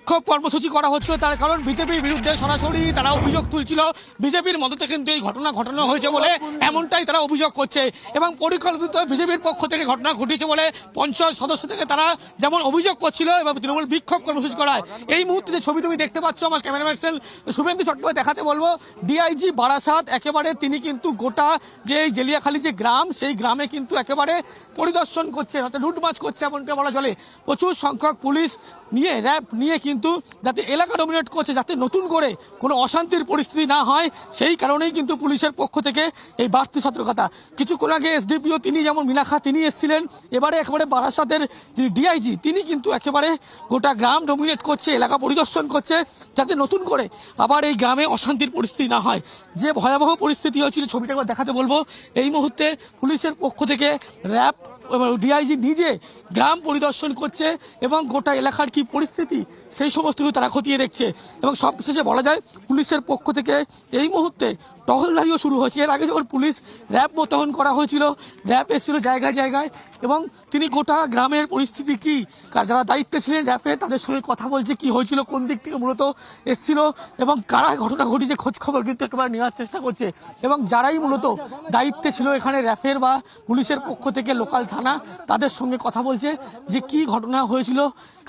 বিক্ষোভ কর্মসূচি করা হচ্ছিল, তার কারণ বিজেপির বিরুদ্ধে সরাসরি তারা অভিযোগ তুলছিল। বিজেপির মদতে কিন্তু এই ঘটনা ঘটানো হয়েছে বলে এমনটাই তারা অভিযোগ করছে এবং পরিকল্পিত বিজেপির পক্ষ থেকে ঘটনা ঘটিয়েছে বলে পঞ্চায়েত সদস্য থেকে তারা যেমন অভিযোগ করছিল এবং তৃণমূল বিক্ষোভ কর্মসূচি করায়। এই মুহূর্তে যে ছবি তুমি দেখতে পাচ্ছ, আমার ক্যামেরাম্যান শুভেন্দু চট্টোপাধ্যায় দেখাতে বলবো, ডিআইজি বারাসাত একেবারে তিনি কিন্তু গোটা যে জেলিয়াখালী যে গ্রাম, সেই গ্রামে কিন্তু একেবারে পরিদর্শন করছে, অর্থাৎ লুটমাচ করছে এমনটা বলা চলে। প্রচুর সংখ্যক পুলিশ নিয়ে র্যাব নিয়ে কিন্তু যাতে এলাকা ডমিনেট করছে, যাতে নতুন করে কোনো অশান্তির পরিস্থিতি না হয়, সেই কারণেই কিন্তু পুলিশের পক্ষ থেকে এই বাড়তি সতর্কতা। কিছুক্ষণ আগে এসডিপিও তিনি যেমন মিনাখা তিনি এসেছিলেন, এবারে একেবারে বারাসাতের যে ডিআইজি তিনি কিন্তু একেবারে গোটা গ্রাম ডমিনেট করছে, এলাকা পরিদর্শন করছে, যাতে নতুন করে আবার এই গ্রামে অশান্তির পরিস্থিতি না হয়। যে ভয়াবহ পরিস্থিতি হয়েছিল ছবিটা একবার দেখাতে বলবো। এই মুহূর্তে পুলিশের পক্ষ থেকে র্যাব ডিআইজি নিজে গ্রাম পরিদর্শন করছে এবং গোটা এলাকার কি পরিস্থিতি সেই সমস্ত কিছু তারা খতিয়ে দেখছে। এবং সবশেষে বলা যায় পুলিশের পক্ষ থেকে এই মুহূর্তে টহলদারিও শুরু হয়েছে। এর আগে যখন পুলিশ র্যাব মোতায়েন করা হয়েছিল, র্যাব এসেছিল জায়গায় জায়গায় এবং তিনি গোটা গ্রামের পরিস্থিতি কি, যারা দায়িত্বে ছিলেন র্যাবে তাদের সঙ্গে কথা বলছে, কি হয়েছিল, কোন দিক থেকে মূলত এসেছিল এবং কারা ঘটনা ঘটিয়েছে খোঁজ খবর কিন্তু একেবারে নেওয়ার চেষ্টা করছে। এবং যারাই মূলত দায়িত্বে ছিল এখানে র্যাফের বা পুলিশের পক্ষ থেকে লোকাল থানা, তাদের সঙ্গে কথা বলছে যে কি ঘটনা হয়েছিল,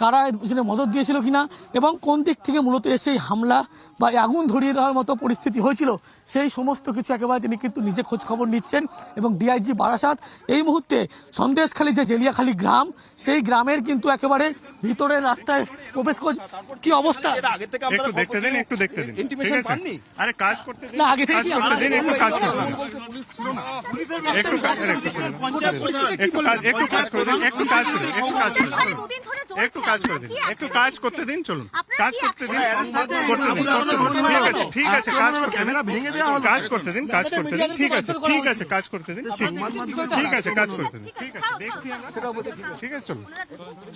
কারা এর পিছনে মদত দিয়েছিল কিনা এবং কোন দিক থেকে মূলত এসে হামলা বা আগুন ধরিয়ে দেওয়ার মতো পরিস্থিতি হয়েছিল, সেই সমস্ত কিছু একেবারে তিনি কিন্তু নিজে খোঁজ খবর নিচ্ছেন। এবং ডিআইজি বারাসাত এই মুহূর্তে সন্দেশখালী যে জেলিয়াখালী গ্রাম, সেই গ্রামের কিন্তু একেবারে ভিতরের রাস্তায় প্রবেশ করছে। কি অবস্থা না আগে থেকে একটু কাজ করতে দিন, চলুন কাজ করতে দিন, ঠিক আছে কাজ করতে দিন, ঠিক আছে কাজ করতে দিন, ঠিক আছে কাজ করতে দিন, ঠিক আছে দেখছি আমরা, ঠিক আছে চলুন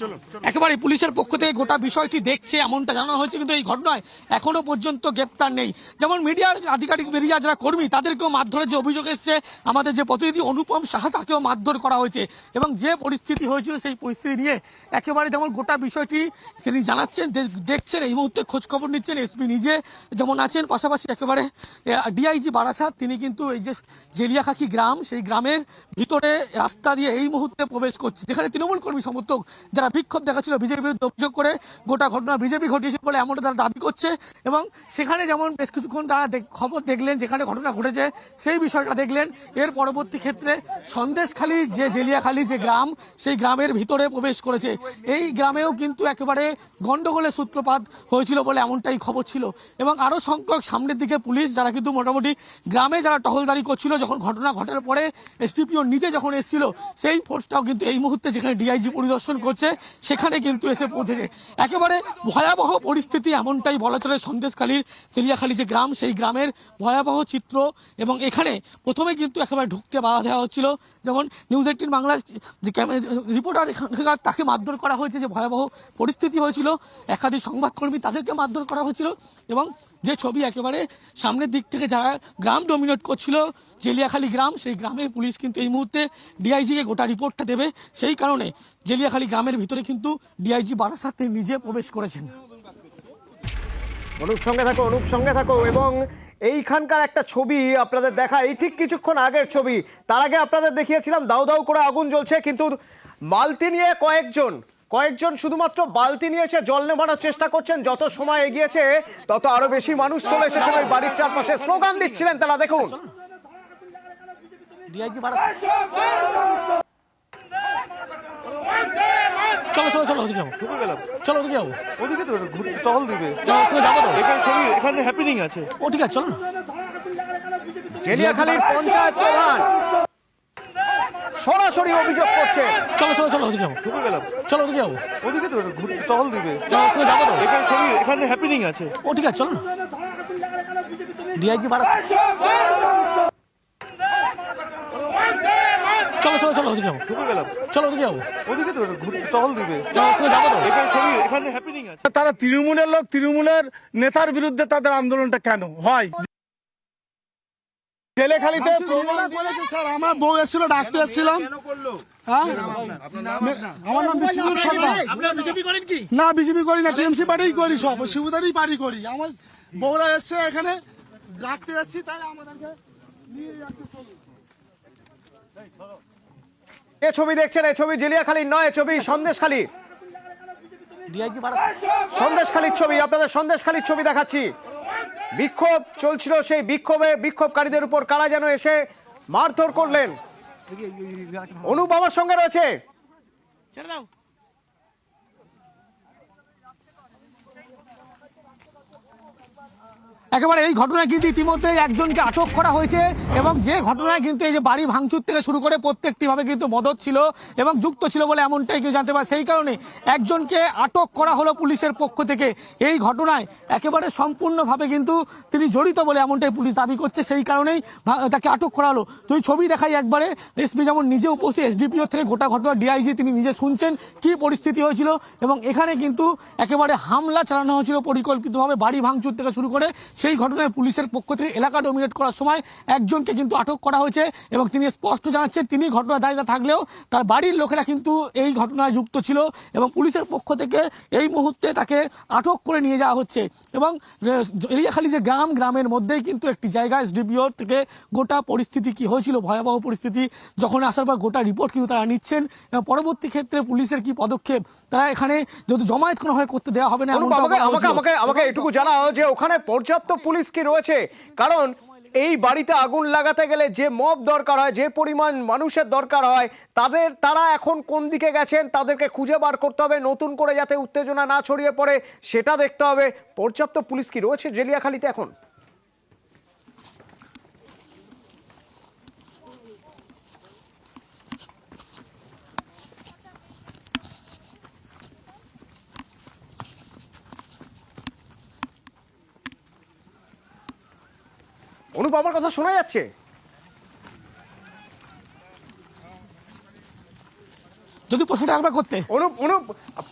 চলুন। একেবারে পুলিশের পক্ষ থেকে গোটা বিষয়টি দেখছে এমনটা জানানো হয়েছে, কিন্তু এই ঘটনায় এখনো পর্যন্ত গ্রেপ্তার নেই। যেমন মিডিয়ার আধিকারিক বেরিয়া যারা কর্মী তাদেরকেও মারধরের যে অভিযোগ এসছে, আমাদের যে প্রতিনিধি অনুপম সাহা তাকেও মারধর করা হয়েছে। এবং যে পরিস্থিতি হয়েছিল সেই পরিস্থিতি নিয়ে একেবারে যেমন গোটা বিষয়টি তিনি জানাচ্ছেন, দেখছেন, এই মুহূর্তে খোঁজ খবর নিচ্ছেন। এসপি নিজে যেমন আছেন, পাশাপাশি একেবারে ডিআইজি বারাসাত তিনি কিন্তু এই যে জেলিয়াখালী গ্রাম, সেই গ্রামের ভিতরে রাস্তা দিয়ে এই মুহূর্তে প্রবেশ করছে, যেখানে তৃণমূল কর্মী সমর্থক যারা বিক্ষোভ দেখাচ্ছিল বিজেপির বিরুদ্ধে অভিযোগ করে গোটা ঘটনা বিজেপি ঘটিয়েছে বলে এমনটা তারা দাবি করছে। এবং সেখানে যেমন বেশ কিছুক্ষণ তারা খবর দেখলেন, যেখানে ঘটনা ঘটেছে সেই বিষয়টা দেখলেন। এর পরবর্তী ক্ষেত্রে সন্দেশখালী যে জেলিয়াখালী যে গ্রাম, সেই গ্রামের ভিতরে প্রবেশ করেছে। এই গ্রামেও কিন্তু একেবারে গন্ডগোলের সূত্রপাত হয়েছিল বলে এমনটাই খবর ছিল। এবং আরো সংখ্যক সামনের দিকে পুলিশ যারা কিন্তু মোটামুটি গ্রামে যারা টহলদারি করছিল, যখন ঘটনা ঘটার পরে এসডিপিও নিজে যখন এসেছিল, সেই ফোর্সটাও কিন্তু এই মুহূর্তে যেখানে ডিআইজি পরিদর্শন করছে সেখানে কিন্তু এসে পৌঁছেছে। একেবারে ভয়াবহ পরিস্থিতি এমনটাই বলা চলে সন্দেশখালীর জেলিয়াখালী যে গ্রাম, সেই গ্রামের ভয়াবহ চিত্র। এবং এখানে প্রথমে কিন্তু একেবারে ঢুকতে বাধা দেওয়া হচ্ছিল, যেমন নিউজ 18 বাংলার যে রিপোর্টার এখানকার তাকে মারধর করা হয়েছে, যে ভয়াবহ পরিস্থিতি হয়েছিল, একাধিক সংবাদকর্মী তাদেরকে মারধর করা হয়েছিল। এবং যে ছবি একেবারে সামনের দিক থেকে যারা গ্রাম ডমিনেট করছিল জেলিয়াখালী গ্রাম, সেই গ্রামে পুলিশ কিন্তু এই মুহূর্তে ডিআইজিকে গোটা রিপোর্টটা দেবে, সেই কারণে জেলিয়াখালী গ্রামের ভিতরে কিন্তু ডিআইজি বারাসাত নিজে প্রবেশ করেছেন। অনুপ সঙ্গে থাকো এবং এইখানকার একটা ছবি আপনাদের দেখা, এই ঠিক কিছুক্ষণ আগের ছবি। তার আগে আপনাদের দেখিয়েছিলাম দাউ দাউ করে আগুন জ্বলছে, কিন্তু বালতি নিয়ে কয়েকজন শুধুমাত্র বালতি নিয়ে এসে জল নেভানোর চেষ্টা করছেন। যত সময় এগিয়েছে তত আরো বেশি মানুষ চলে এসেছেন ওই বাড়ির চারপাশে, স্লোগান দিচ্ছিলেন তারা। দেখুন ডিআইজি বারাসাত, চলো চলো চলো ওদিকে যাবো, চলো ওদিকে যাবো, ওদিকে তো ঘুরতে টহল দিবে, যাবো তো, এখানে ছবি, এখানে হ্যাপেনিং আছে। ও ঠিক আছে চলো। জেলিয়াখালীর পঞ্চায়েত প্রধান সরাসরি অভিযোগ করছে, চলো চলো চলো ওদিকে যাবো, চলো ওদিকে যাবো, ওদিকে তো ঘুরতে টহল দিবে, যাবো তো, এখানে ছবি, এখানে হ্যাপেনিং আছে। ও ঠিক আছে চলো। ডিআইজি বারাসাত, চলো চলো চলো ওদিকে যাবো, চলো ওদিকে যাবো, ওদিকে তো ঘুরতে টহল দিবে, যাবো তো, এখানে ছবি, এখানে হ্যাপেনিং আছে। তারা তৃণমূলের লোক, তৃণমূলের নেতার বিরুদ্ধে তাদের আন্দোলনটা কেন হয়? তেলেখালিতে করেছে স্যার, আমার বউ এসেছিল, ডাকতে এসেছিলাম। হ্যাঁ, আমার নাম বিষ্ণু সরকার। আপনারা বিজেপি করেন কি? না, বিজেপি করি না, টিএমসি পার্টি করি, সব সুবিধারই পার্টি করি। আমার বউরা এসছে এখানে, ডাকতে এসছি, তাই আমাদেরকে নিয়ে যাচ্ছে। এ ছবি দেখছেন, এই ছবি জেলিয়াখালীর নয়, ছবি সন্দেশখালী, সন্দেশখালীর ছবি। আপনাদের সন্দেশখালীর ছবি দেখাচ্ছি। বিক্ষোভ চলছিল, সেই বিক্ষোভকারীদের উপর কারা যেন এসে মারধর করলেন। অনুপ আমার সঙ্গে রয়েছে। ছেড়ে দাও। একেবারে এই ঘটনায় কিন্তু ইতিমধ্যে একজনকে আটক করা হয়েছে এবং যে ঘটনায় কিন্তু এই যে বাড়ি ভাঙচুর থেকে শুরু করে প্রত্যেকটি ভাবে কিন্তু মদত ছিল এবং যুক্ত ছিল বলে এমনটাই কেউ জানতে পারে। সেই কারণে একজনকে আটক করা হলো পুলিশের পক্ষ থেকে। এই ঘটনায় একেবারে সম্পূর্ণভাবে কিন্তু তিনি জড়িত বলে এমনটাই পুলিশ দাবি করছে, সেই কারণেই তাকে আটক করা হলো। তুই ছবি দেখাই একবারে। এসপি যেমন নিজে উপস্থিত, এসডিপিও থেকে গোটা ঘটনা ডিআইজি তিনি নিজে শুনছেন কি পরিস্থিতি হয়েছিল এবং এখানে কিন্তু একেবারে হামলা চালানো হয়েছিল পরিকল্পিতভাবে, বাড়ি ভাঙচুর থেকে শুরু করে। সেই ঘটনায় পুলিশের পক্ষ থেকে এলাকা ডমিনেট করার সময় একজনকে কিন্তু আটক করা হয়েছে এবং তিনি স্পষ্ট জানাচ্ছেন তিনি ঘটনা দাঁড়িয়ে থাকলেও তার বাড়ির লোকেরা কিন্তু এই ঘটনায় যুক্ত ছিল এবং পুলিশের পক্ষ থেকে এই মুহূর্তে তাকে আটক করে নিয়ে যাওয়া হচ্ছে। এবং এলিয়াখালী যে গ্রামের মধ্যেই কিন্তু একটি জায়গা, এসডিপিও থেকে গোটা পরিস্থিতি কি হয়েছিল, ভয়াবহ পরিস্থিতি যখন আসার পর গোটা রিপোর্ট কিন্তু তারা নিচ্ছেন এবং পরবর্তী ক্ষেত্রে পুলিশের কি পদক্ষেপ, তারা এখানে যেহেতু জমায়েত কোনো হয় করতে দেওয়া হবে না। আমাকে এটুকু জানাও যে ওখানে পর্যাপ্ত পুলিশ কি রয়েছে, কারণ এই বাড়িতে আগুন লাগাতে গেলে যে মব দরকার হয়, যে পরিমাণ মানুষের দরকার হয়, তারা এখন কোন দিকে গেছেন তাদেরকে খুঁজে বার করতে হবে, নতুন করে যাতে উত্তেজনা না ছড়িয়ে পড়ে সেটা দেখতে হবে। পর্যাপ্ত পুলিশ কি রয়েছে জেলিয়াখালীতে এখন? অনুপ আমার কথা শোনা যাচ্ছে? যদি প্রশ্নটা একবার করতে। অনুপ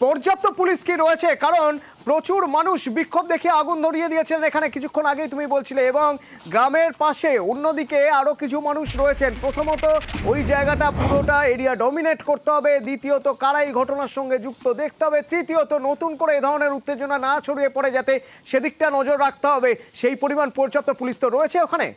পর্যাপ্ত পুলিশ কি রয়েছে, কারণ প্রচুর মানুষ বিক্ষোভ দেখে আগুন ধরিয়ে দিয়েছেন এখানে কিছুক্ষণ আগেই তুমি বলছিলে, এবং গ্রামের পাশে অন্যদিকে আরো কিছু মানুষ রয়েছেন। প্রথমত ওই জায়গাটা পুরোটা এরিয়া ডমিনেট করতে হবে, দ্বিতীয়ত কারা এই ঘটনার সঙ্গে যুক্ত দেখতে হবে, তৃতীয়ত নতুন করে এ ধরনের উত্তেজনা না ছড়িয়ে পড়ে যাতে সেদিকটা নজর রাখতে হবে। সেই পরিমাণ পর্যাপ্ত পুলিশ তো রয়েছে ওখানে।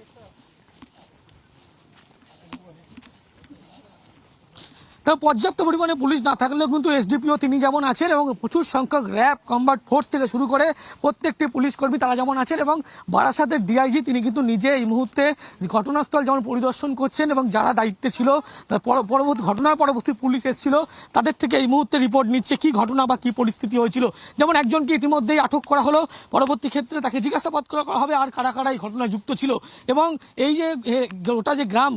পর্যাপ্ত পরিমাণে পুলিশ না থাকলেও কিন্তু এসডিপিও তিনি যেমন আছেন এবং প্রচুর সংখ্যক র্যাব কম্বাট ফোর্স থেকে শুরু করে প্রত্যেকটি পুলিশ কর্মী তারা যেমন আছেন এবং বারাসাতের ডিআইজি তিনি কিন্তু নিজে এই মুহূর্তে ঘটনাস্থল যেমন পরিদর্শন করছেন এবং যারা দায়িত্বে ছিল ঘটনার পরবর্তী পুলিশ এসেছিল তাদের থেকে এই মুহূর্তে রিপোর্ট নিচ্ছে কি ঘটনা বা কি পরিস্থিতি হয়েছিল। যেমন একজনকে ইতিমধ্যেই আটক করা হলো, পরবর্তী ক্ষেত্রে তাকে জিজ্ঞাসাবাদ করা হবে আর কারা কারা এই ঘটনায় যুক্ত ছিল। এবং এই যে গোটা যে গ্রাম,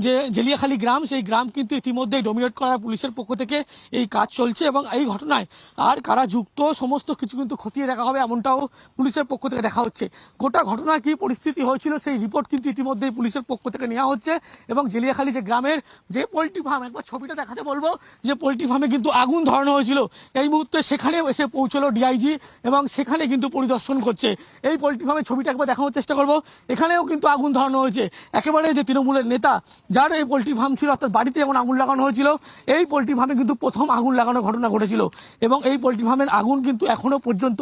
যে জেলিয়াখালী গ্রাম, সেই গ্রাম কিন্তু ইতিমধ্যেই ডমিনেট করা পুলিশের পক্ষ থেকে এই কাজ চলছে এবং এই ঘটনায় আর কারা যুক্ত সমস্ত কিছু কিন্তু খতিয়ে দেখা হবে এমনটাও পুলিশের পক্ষ থেকে দেখা হচ্ছে। গোটা ঘটনার কি পরিস্থিতি হয়েছিল সেই রিপোর্ট কিন্তু ইতিমধ্যেই পুলিশের পক্ষ থেকে নেওয়া হচ্ছে এবং জেলিয়াখালী যে গ্রামের যে পোল্ট্রি ফার্ম, একবার ছবিটা দেখাতে বলবো, যে পোল্ট্রি ফার্মে কিন্তু আগুন ধরানো হয়েছিল, এই মুহূর্তে সেখানে এসে পৌঁছলো ডিআইজি এবং সেখানে কিন্তু পরিদর্শন করছে। এই পোল্ট্রি ফার্মের ছবিটা একবার দেখানোর চেষ্টা করবো। এখানেও কিন্তু আগুন ধরানো হয়েছে। একেবারে যে তৃণমূলের নেতা যার এই পোল্ট্রি ফার্ম ছিল, অর্থাৎ বাড়িতে যেমন আগুন লাগানো হয়েছিল, এই পোল্ট্রি ফার্মে কিন্তু প্রথম আগুন লাগানোর ঘটনা ঘটেছিল এবং এই পোল্ট্রি ফার্মের আগুন কিন্তু এখনো পর্যন্ত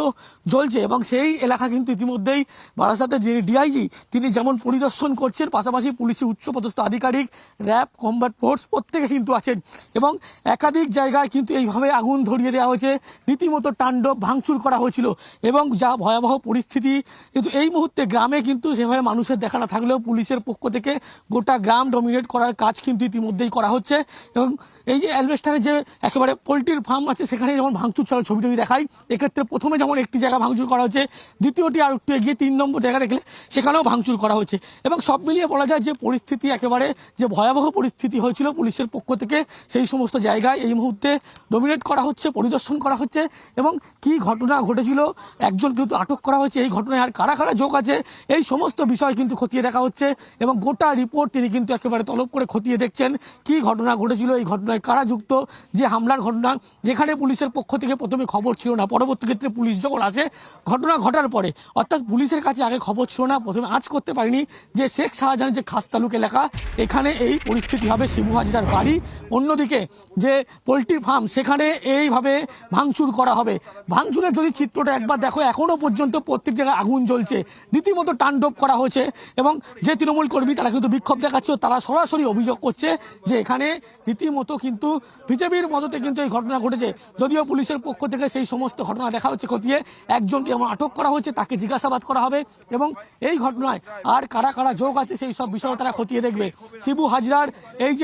জ্বলছে এবং সেই এলাকা কিন্তু ইতিমধ্যেই বারাসাতের যে ডিআইজি তিনি যেমন পরিদর্শন করছেন, পাশাপাশি পুলিশের উচ্চপদস্থ আধিকারিক, র্যাব, কম্বাট ফোর্স প্রত্যেকে কিন্তু আছেন এবং একাধিক জায়গায় কিন্তু এইভাবে আগুন ধরিয়ে দেওয়া হয়েছে, রীতিমতো তাণ্ডব ভাঙচুর করা হয়েছিল এবং যা ভয়াবহ পরিস্থিতি। কিন্তু এই মুহূর্তে গ্রামে কিন্তু সেভাবে মানুষের দেখা না থাকলেও পুলিশের পক্ষ থেকে গোটা গ্রাম ডমিনেট করার কাজ কিন্তু ইতিমধ্যেই করা হচ্ছে এবং এই যে অ্যালবেস্টারে যে একেবারে পোল্ট্রির ফার্ম আছে সেখানে যেমন ভাঙচুর চলার ছবি দেখাই, এক্ষেত্রে প্রথমে যেমন একটি জায়গা ভাঙচুর করা হচ্ছে, দ্বিতীয়টি আর একটু এগিয়ে 3 নম্বর জায়গা দেখলে সেখানেও ভাঙচুর করা হচ্ছে এবং সব মিলিয়ে বলা যায় যে পরিস্থিতি একেবারে যে ভয়াবহ পরিস্থিতি হয়েছিল পুলিশের পক্ষ থেকে সেই সমস্ত জায়গায় এই মুহূর্তে ডমিনেট করা হচ্ছে, পরিদর্শন করা হচ্ছে এবং কি ঘটনা ঘটেছিল, একজন কিন্তু আটক করা হয়েছে, এই ঘটনায় আর কারা কারা যোগ আছে এই সমস্ত বিষয় কিন্তু খতিয়ে দেখা হচ্ছে এবং গোটা রিপোর্ট তিনি কিন্তু একেবারে তলব করে খতিয়ে দেখছেন কি ঘটনা ঘটেছিল, এই ঘটনা ঘটনায় কারা যুক্ত, যে হামলার ঘটনা, যেখানে পুলিশের পক্ষ থেকে প্রথমে খবর ছিল না, পরবর্তী ক্ষেত্রে পুলিশ যখন আসে ঘটনা ঘটার পরে, অর্থাৎ পুলিশের কাছে আগে খবর ছিল না, প্রথমে আজ করতে পারিনি যে শেখ শাহজাহানের যে খাসতালুক এলাকা, এখানে এই পরিস্থিতি হবে, শিবু হাজরার বাড়ি, অন্যদিকে যে পোলট্রি ফার্ম সেখানে এইভাবে ভাঙচুর করা হবে। ভাঙচুরের যদি চিত্রটা একবার দেখো, এখনো পর্যন্ত প্রত্যেক জায়গায় আগুন জ্বলছে, রীতিমতো তাণ্ডব করা হয়েছে। এবং যে তৃণমূল কর্মী তারা কিন্তু বিক্ষোভ দেখাচ্ছে, তারা সরাসরি অভিযোগ করছে যে এখানে রীতিমতো কিন্তু বিজেপির মদতে কিন্তু এই ঘটনা ঘটেছে। যদিও পুলিশের পক্ষ থেকে সেই সমস্ত ঘটনা দেখা হচ্ছে খতিয়ে একজনকে এমন আটক করা হয়েছে, তাকে জিজ্ঞাসাবাদ করা হবে এবং এই ঘটনায় আর কারা কারা যোগ আছে সেই সব বিষয় তারা খতিয়ে দেখবে। শিবু হাজরার এই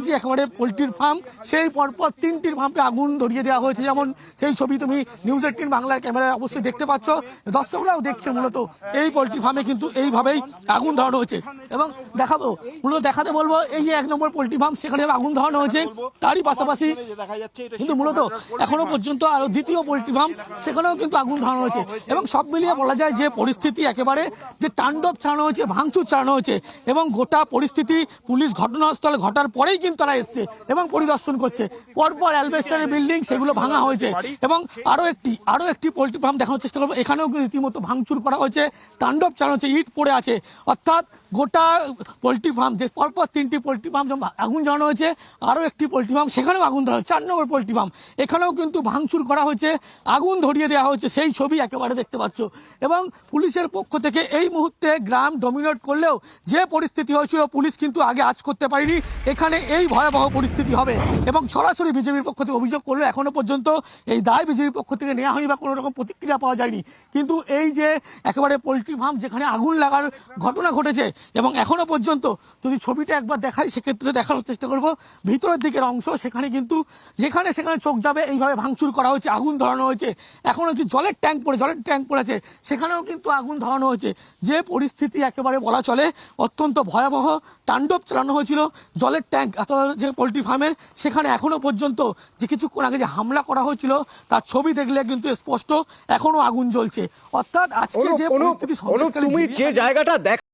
যে একেবারে পোলট্রির ফার্ম, সেই পরপর 3টির ফার্মে আগুন ধরিয়ে দেওয়া হয়েছে, যেমন সেই ছবি তুমি নিউজ 18 বাংলার ক্যামেরায় অবশ্যই দেখতে পাচ্ছ, দর্শকরাও দেখছে। মূলত এই পোলট্রি ফার্মে কিন্তু এইভাবেই আগুন ধরানো হয়েছে এবং দেখাতে বলবো এই যে 1 নম্বর পোলট্রি ফার্ম, সেখানে আগুন ধরানো হয়েছে। তারই পাশাপাশি কিন্তু মূলত এখনো পর্যন্ত আরো দ্বিতীয় পোলট্রি ফার্ম, সেখানেও কিন্তু আগুন ধরানো হয়েছে এবং সব মিলিয়ে বলা যায় যে পরিস্থিতি একেবারে যে তাণ্ডব চালানো হয়েছে, ভাঙচুর চালানো হয়েছে এবং গোটা পরিস্থিতি পুলিশ ঘটনাস্থলে ঘটার পরেই কিন্তু তারা এসছে এবং পরিদর্শন করছে। পরপর অ্যালবেস্টারের বিল্ডিং সেগুলো ভাঙা হয়েছে এবং আরো একটি পোলট্রি ফার্ম দেখানোর চেষ্টা করবো, এখানেও রীতিমতো ভাঙচুর করা হয়েছে, তাণ্ডব চালানো হচ্ছে, ইট পড়ে আছে। অর্থাৎ গোটা পোলট্রি ফার্ম, যে পরপর 3টি পোলট্রি ফার্ম আগুন জ্বালানো হয়েছে, আরো একটি পোলট্রি ফার্ম সেখানেও আগুন ধরা হয়েছে, 4 নম্বর পোলট্রি ফার্ম, এখানেও কিন্তু ভাঙচুর করা হয়েছে, আগুন ধরিয়ে দেওয়া হয়েছে, সেই ছবি একেবারে দেখতে পাচ্ছ। এবং পুলিশের পক্ষ থেকে এই মুহূর্তে গ্রাম ডমিনেট করলেও যে পরিস্থিতি হয়েছিল, পুলিশ কিন্তু আগে আজ করতে পারেনি, এখানে এই ভয়াবহ পরিস্থিতি হবে এবং সরাসরি বিজেপির পক্ষ থেকে অভিযোগ করলে এখনো পর্যন্ত এই দায় বিজেপির পক্ষ থেকে নেওয়া হয়নি বা কোনো রকম প্রতিক্রিয়া পাওয়া যায়নি। কিন্তু এই যে একেবারে পোলট্রি ফার্ম যেখানে আগুন লাগার ঘটনা ঘটেছে এবং এখনো পর্যন্ত যদি ছবিটা একবার দেখাই, সেক্ষেত্রে দেখানোর চেষ্টা করব ভিতরের দিকের অংশ, সেখানে কিন্তু যেখানে চোখ যাবে এইভাবে ভাঙচুর করা হয়েছে, আগুন ধরানো হয়েছে। এখনো কি জলের ট্যাঙ্ক পড়েছে, সেখানেও কিন্তু আগুন ধরানো হয়েছে। যে পরিস্থিতি একেবারে বলা চলে অত্যন্ত ভয়াবহ, তাণ্ডব চালানো হয়েছিল। জলের ট্যাঙ্ক যে পোলট্রি ফার্মের, সেখানে এখনো পর্যন্ত যে কিছুক্ষণ আগে যে হামলা করা হয়েছিল তার ছবি দেখলে কিন্তু স্পষ্ট এখনো আগুন জ্বলছে। অর্থাৎ আজকে যে পরিস্থিতি তুমি যে জায়গাটা